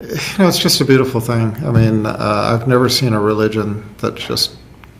It's just a beautiful thing. I mean, I've never seen a religion that just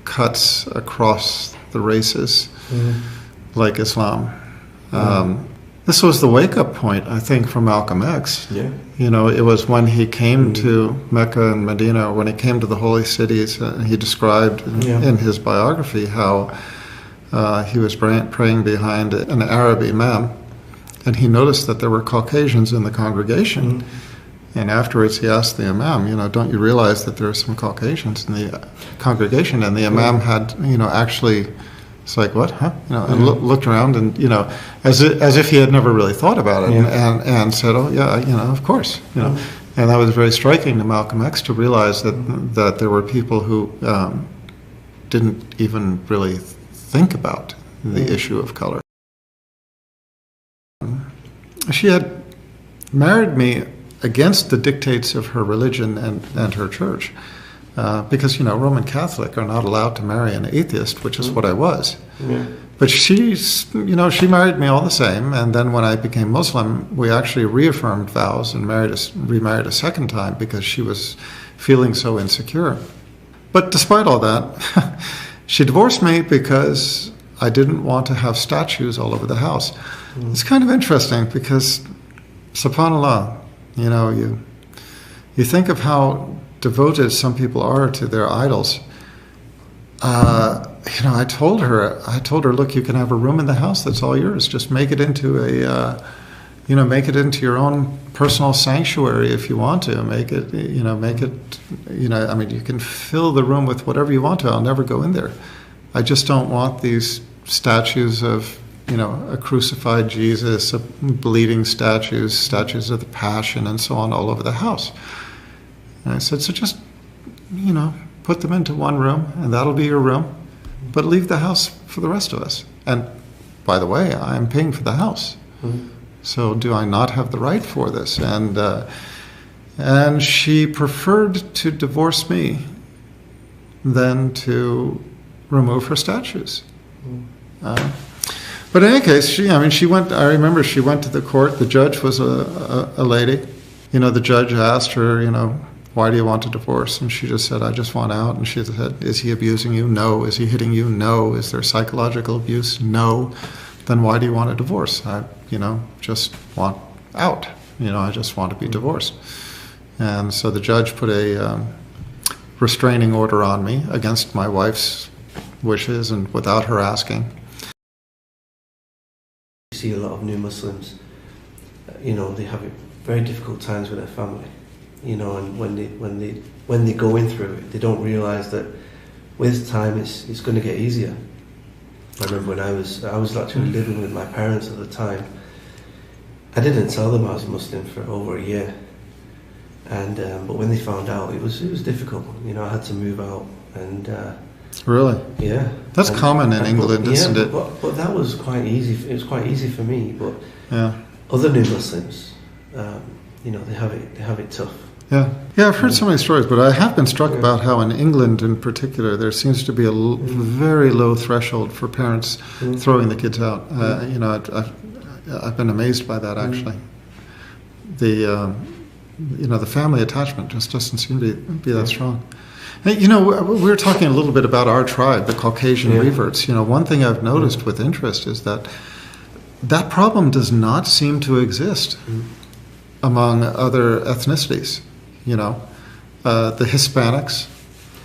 cuts across the races like Islam. This was the wake-up point, I think, for Malcolm X. Yeah. You know, it was when he came to Mecca and Medina, when he came to the holy cities, and he described in his biography how he was praying behind an Arab imam, and he noticed that there were Caucasians in the congregation. And afterwards he asked the imam, don't you realize that there are some Caucasians in the congregation? And the imam had, actually, it's like, what, huh? And looked around and, as if he had never really thought about it, and said, oh, yeah, of course, And that was very striking to Malcolm X to realize that there were people who didn't even really think about the issue of color. She had married me against the dictates of her religion and her church, because Roman Catholic are not allowed to marry an atheist, which is what I was. But she married me all the same, and then when I became Muslim, we actually reaffirmed vows and remarried a second time because she was feeling so insecure. But despite all that, she divorced me because I didn't want to have statues all over the house. It's kind of interesting because, subhanAllah, you think of how devoted some people are to their idols. I told her, look, you can have a room in the house that's all yours. Just make it into make it into your own personal sanctuary if you want to. I mean, you can fill the room with whatever you want to. I'll never go in there. I just don't want these statues of a crucified Jesus, bleeding statues of the Passion, and so on all over the house. And I said, so just, put them into one room, and that'll be your room, but leave the house for the rest of us. And by the way, I'm paying for the house. So do I not have the right for this? And she preferred to divorce me than to remove her statues. But in any case, she went. I remember she went to the court. The judge was a lady. The judge asked her, why do you want a divorce? And she just said, I just want out. And she said, is he abusing you? No. Is he hitting you? No. Is there psychological abuse? No. Then why do you want a divorce? I, just want out. I just want to be divorced. And so the judge put a restraining order on me against my wife's wishes and without her asking. You see a lot of new Muslims, they have very difficult times with their family, and when they go in through it, they don't realise that with time it's going to get easier. I remember when I was actually living with my parents at the time. I didn't tell them I was Muslim for over a year, and but when they found out, it was difficult. I had to move out and. Really? Yeah. That's common in England, isn't it? But that was quite easy. It was quite easy for me. But yeah, other new Muslims, they have it tough. Yeah. I've heard so many stories, but I have been struck about how in England, in particular, there seems to be a very low threshold for parents throwing the kids out. I've been amazed by that actually. The family attachment just doesn't seem to be that strong. Hey, we were talking a little bit about our tribe, the Caucasian reverts. One thing I've noticed with interest is that problem does not seem to exist among other ethnicities. The Hispanics,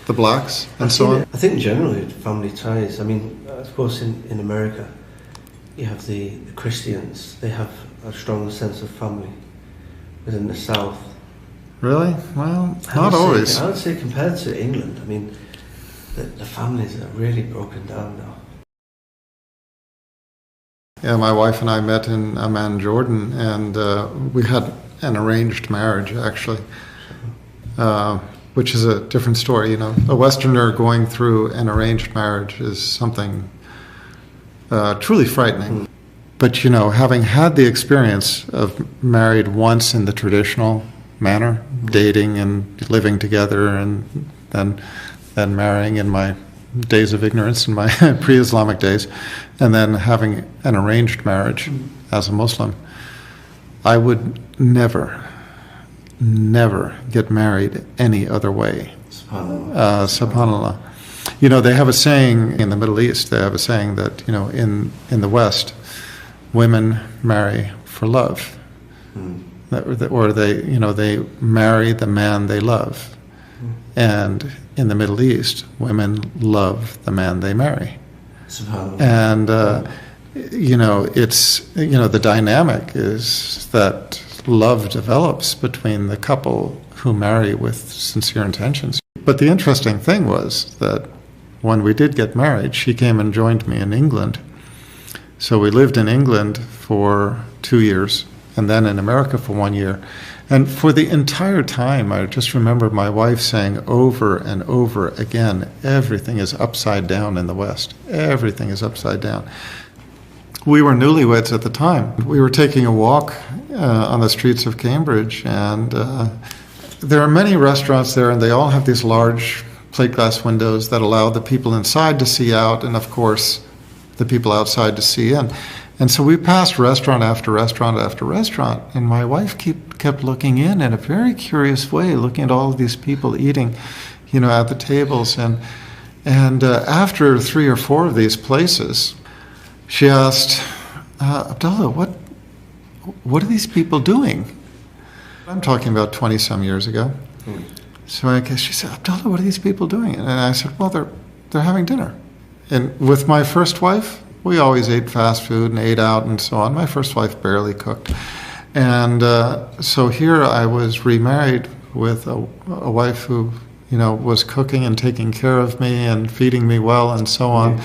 the blacks, and so on. I think generally family ties. I mean, of course, in America, you have the Christians. They have a strong sense of family. Within the South. Really? Well, not always. I would say compared to England, I mean, the families are really broken down now. Yeah, my wife and I met in Amman, Jordan, and we had an arranged marriage, actually, which is a different story. A Westerner going through an arranged marriage is something truly frightening. But, having had the experience of married once in the traditional manner, dating and living together, and then marrying in my days of ignorance, in my pre-Islamic days, and then having an arranged marriage as a Muslim, I would never never get married any other way. SubhanAllah. SubhanAllah. You know, they have a saying in the Middle East, they have a saying that, you know, in the West, women marry for love. Or they, you know, they marry the man they love. And in the Middle East, women love the man they marry. SubhanAllah. And, you know, it's, you know, the dynamic is that love develops between the couple who marry with sincere intentions. But the interesting thing was that when we did get married, she came and joined me in England. So we lived in England for 2 years, and then in America for 1 year. And for the entire time, I just remember my wife saying over and over again, everything is upside down in the West. Everything is upside down. We were newlyweds at the time. We were taking a walk on the streets of Cambridge, and there are many restaurants there, and they all have these large plate glass windows that allow the people inside to see out, and of course, the people outside to see in. And so we passed restaurant after restaurant after restaurant, and my wife kept looking in a very curious way, looking at all of these people eating, you know, at the tables. And after 3 or 4 of these places, she asked, Abdullah, what are these people doing? I'm talking about 20-some years ago. So I guess she said, Abdullah, what are these people doing? And I said, well, they're having dinner. And with my first wife, we always ate fast food and ate out and so on. My first wife barely cooked. And so here I was remarried with a wife who, you know, was cooking and taking care of me and feeding me well and so on.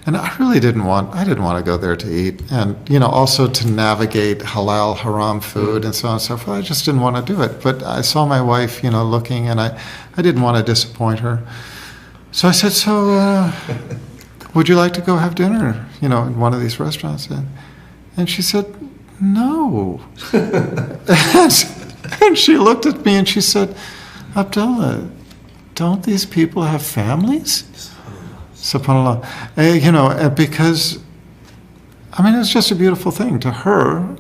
And I really didn't want to go there to eat. And, you know, also to navigate halal, haram food and so on and so forth. I just didn't want to do it. But I saw my wife, you know, looking, and I didn't want to disappoint her. So I said, so would you like to go have dinner, you know, in one of these restaurants? And she said, no. And she looked at me and she said, Abdullah, don't these people have families? SubhanAllah. You know, because, I mean, it's just a beautiful thing. To her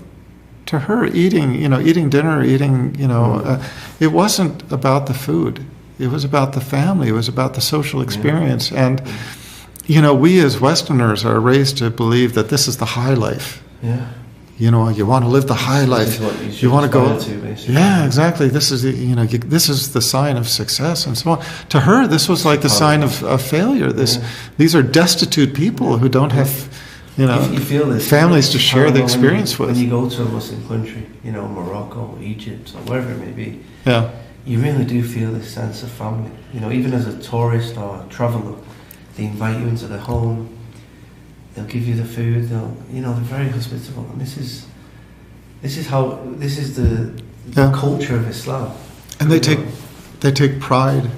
eating, you know, eating dinner, you know, it wasn't about the food. It was about the family. It was about the social experience. And, you know, we as Westerners are raised to believe that this is the high life. Yeah. You know, you want to live the high life. You want to go. Yeah, exactly. This is the, you know, this is the sign of success and so on. To her, this was like the sign of failure. These are destitute people who don't have, you know, you feel this, families to share the experience with. When you go to a Muslim country, you know, Morocco, Egypt, or wherever it may be, yeah, you really do feel this sense of family. You know, even as a tourist or a traveller, they invite you into their home. They'll give you the food. You know, they're very hospitable, and this is the culture of Islam. And they take pride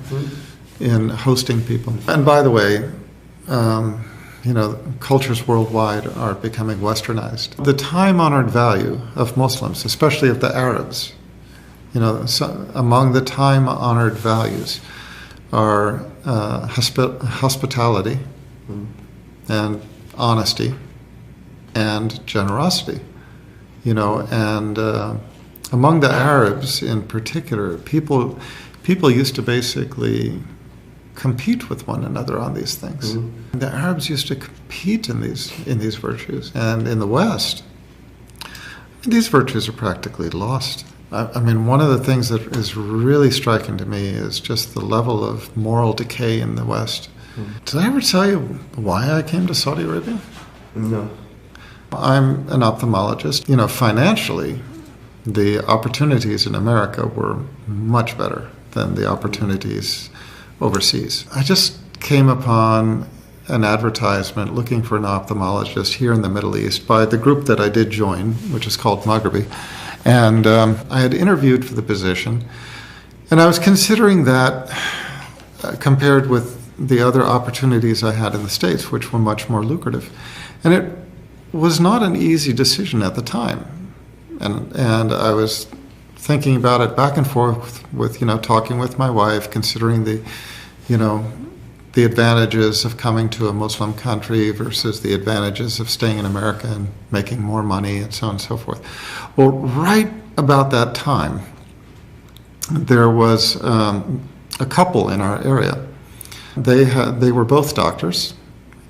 in hosting people. And by the way, you know, cultures worldwide are becoming westernized. The time-honored value of Muslims, especially of the Arabs, you know, among the time-honored values are hospitality and honesty and generosity, you know, and among the Arabs in particular, people used to basically compete with one another on these things. The Arabs used to compete in these virtues, and in the West, these virtues are practically lost. I mean, one of the things that is really striking to me is just the level of moral decay in the West. Did I ever tell you why I came to Saudi Arabia? No. I'm an ophthalmologist. You know, financially, the opportunities in America were much better than the opportunities overseas. I just came upon an advertisement looking for an ophthalmologist here in the Middle East by the group that I did join, which is called Maghribi. And I had interviewed for the position, and I was considering that compared with the other opportunities I had in the States, which were much more lucrative. And it was not an easy decision at the time. And I was thinking about it back and forth with, you know, talking with my wife, considering the, you know, the advantages of coming to a Muslim country versus the advantages of staying in America and making more money and so on and so forth. Well, right about that time, there was a couple in our area. They were both doctors,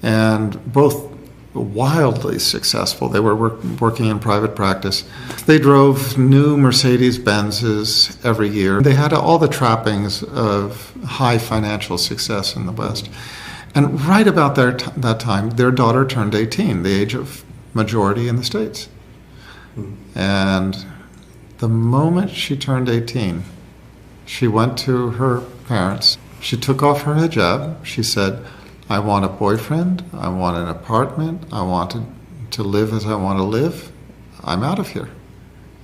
and both wildly successful. They were working in private practice. They drove new Mercedes-Benzes every year. They had all the trappings of high financial success in the West. And right about that time, their daughter turned 18, the age of majority in the States. And the moment she turned 18, she went to her parents. She took off her hijab. She said, I want a boyfriend, I want an apartment, I want to live as I want to live. I'm out of here.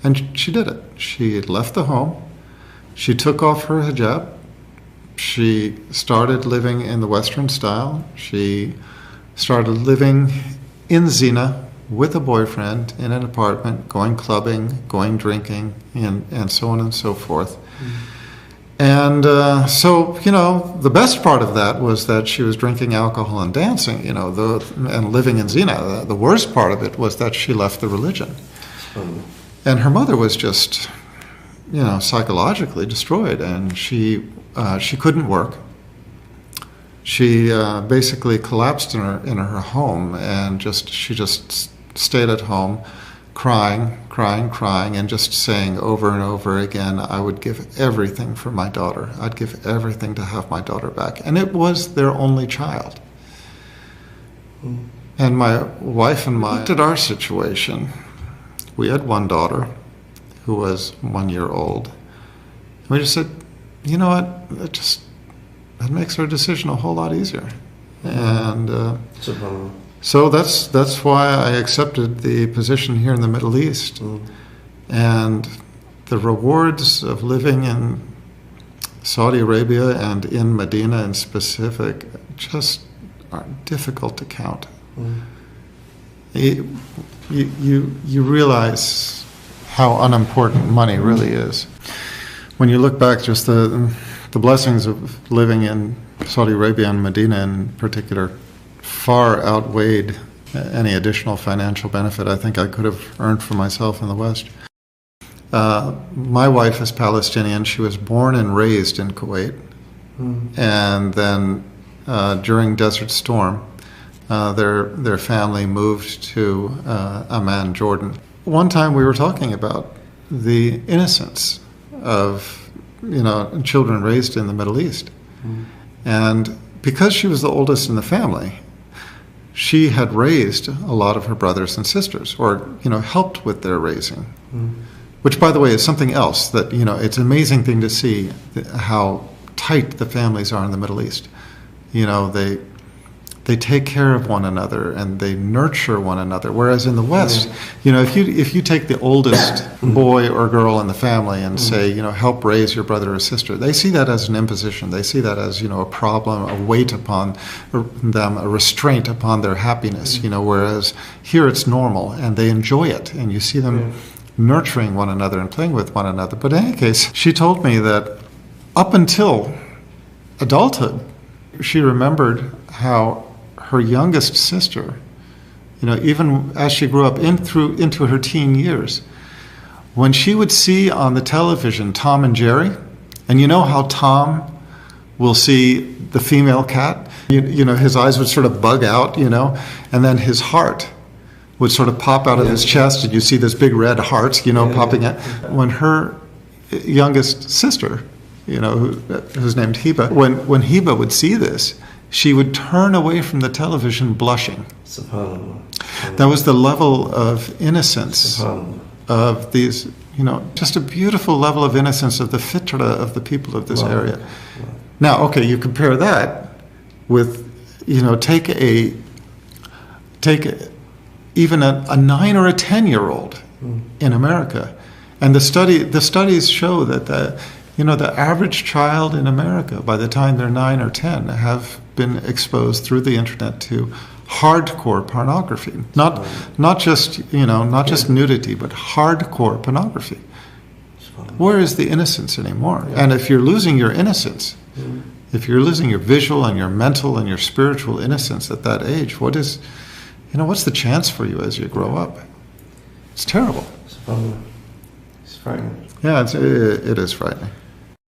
And she did it. She left the home. She took off her hijab. She started living in the Western style. She started living in Zina with a boyfriend in an apartment, going clubbing, going drinking, and so on and so forth. And so, the best part of that was that she was drinking alcohol and dancing, and living in Zina. The worst part of it was that she left the religion. And her mother was just, psychologically destroyed, and she couldn't work. She basically collapsed in her home, and she just stayed at home, crying, and just saying over and over again, I would give everything for my daughter. I'd give everything to have my daughter back. And it was their only child. And my wife and I looked at our situation. We had one daughter who was 1 year old. We just said, you know what, that makes our decision a whole lot easier. And so that's why I accepted the position here in the Middle East. And the rewards of living in Saudi Arabia and in Medina in specific just are difficult to count. You realize how unimportant money really is. When you look back, just the blessings of living in Saudi Arabia and Medina in particular far outweighed any additional financial benefit I think I could have earned for myself in the West. My wife is Palestinian. She was born and raised in Kuwait. And then during Desert Storm, their family moved to Amman, Jordan. One time we were talking about the innocence of children raised in the Middle East. And because she was the oldest in the family, she had raised a lot of her brothers and sisters, or helped with their raising. Which, by the way, is something else that it's an amazing thing to see how tight the families are in the Middle East. They take care of one another and they nurture one another. Whereas in the West, if you take the oldest boy or girl in the family and say, help raise your brother or sister, they see that as an imposition. They see that as, a problem, a weight upon them, a restraint upon their happiness. Whereas here it's normal and they enjoy it, and you see them nurturing one another and playing with one another. But in any case, she told me that up until adulthood, she remembered how her youngest sister, even as she grew up into her teen years, when she would see on the television Tom and Jerry, and how Tom will see the female cat, his eyes would sort of bug out, and then his heart would sort of pop out of his chest, and you see this big red heart, popping out. When her youngest sister, who's named Heba, when Heba would see this, she would turn away from the television blushing. That was the level of innocence of these, just a beautiful level of innocence of the fitra of the people of this area. Now, okay, you compare that with, take even a 9 or a 10-year-old in America, and the studies show that the average child in America, by the time they're 9 or 10, have been exposed through the internet to hardcore pornography. Not just nudity, but hardcore pornography. Where is the innocence anymore? And if you're losing your innocence, if you're losing your visual and your mental and your spiritual innocence at that age, what's the chance for you as you grow up? It's terrible. It's frightening. Yeah, it is frightening.